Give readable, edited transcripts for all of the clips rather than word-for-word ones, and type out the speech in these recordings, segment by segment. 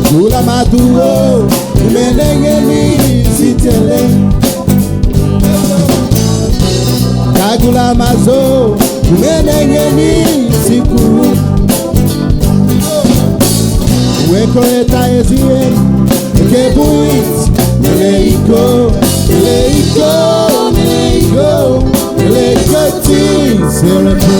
Kula maduo umenengeni sitele Kagula mazo umenengeni siku Weko eta ezien Kebuit Meleiko Meleiko Meleiko Meleiko ti Serepo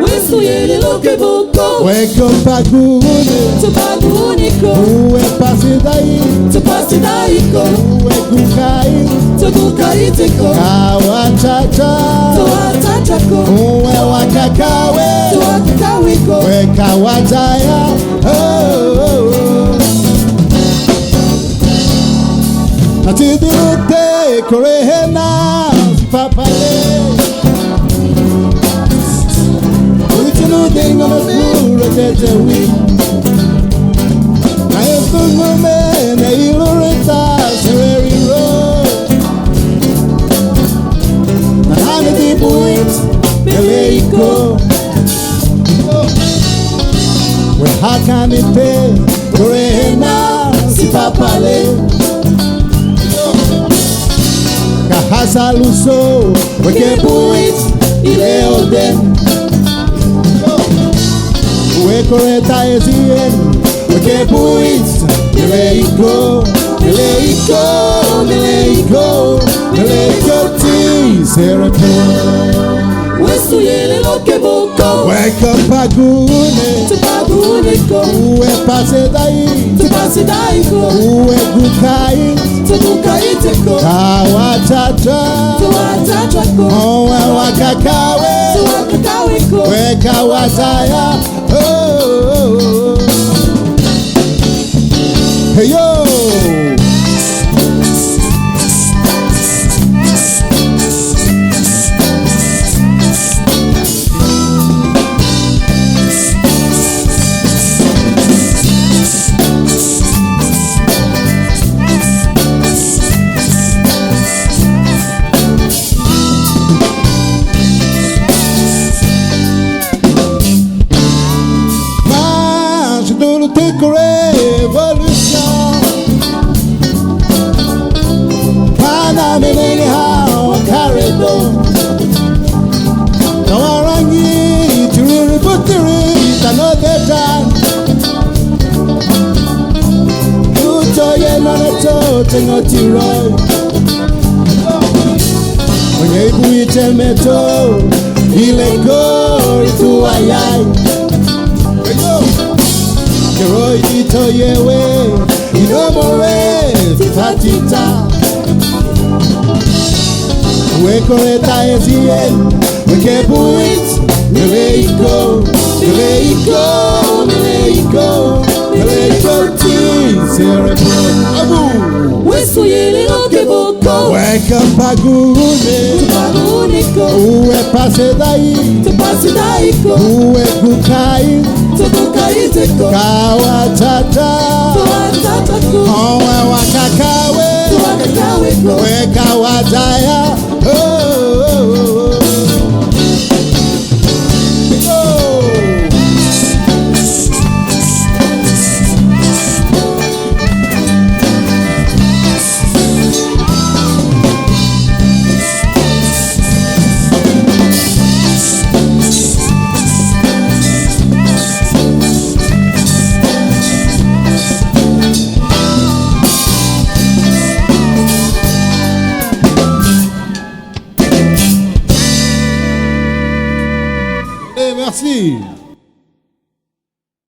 Wesu yele loke boko Weko pagune Tupaguniko Uwe pasidai Tupasidaiko Uwe kukai Tukukaitiko Kawachacha Tuatachako Uwe wakakawe Tuakakawiko Weka wajaya Natidilute korehena papale Uitilute ngomazure tetewi Ayefungume na ilureta sereri ro Nahane dibuit meleiko We hakanite korehena papale Kahasa luso Weke buit ile oden Weko reta ezien Weke buit ile iko Ile iko Ile iko Ile iko ti Serepo Wesu yele loke boko Weko pagune Tupaguniko Uwe pasedai Tupasidaiko Uwe gukai Tukukaitiko Kawachacha Tuatachako Owe wakakawe Tuakakawiko Weka wazaya Hey yo Révolution Pana menenge hao karedo Kawarangi Turiri butiri Tanodeta Uto ye noneto Tengotiroi Onye ibu itemeto Ile gori tuayai Keroi ito yewe Inomore Titatita Weko reta ezien Weke buit Meleiko Meleiko Meleiko Meleiko ti Serepo Abu Wesu yele loke boko Weka pagune Tupaguniko Uwe pasedai Tupasidaiko Uwe kukai Tukukaitiko Kawachacha Tuatachako Owe wakakawe Tuakakawiko Weka wajaya Merci.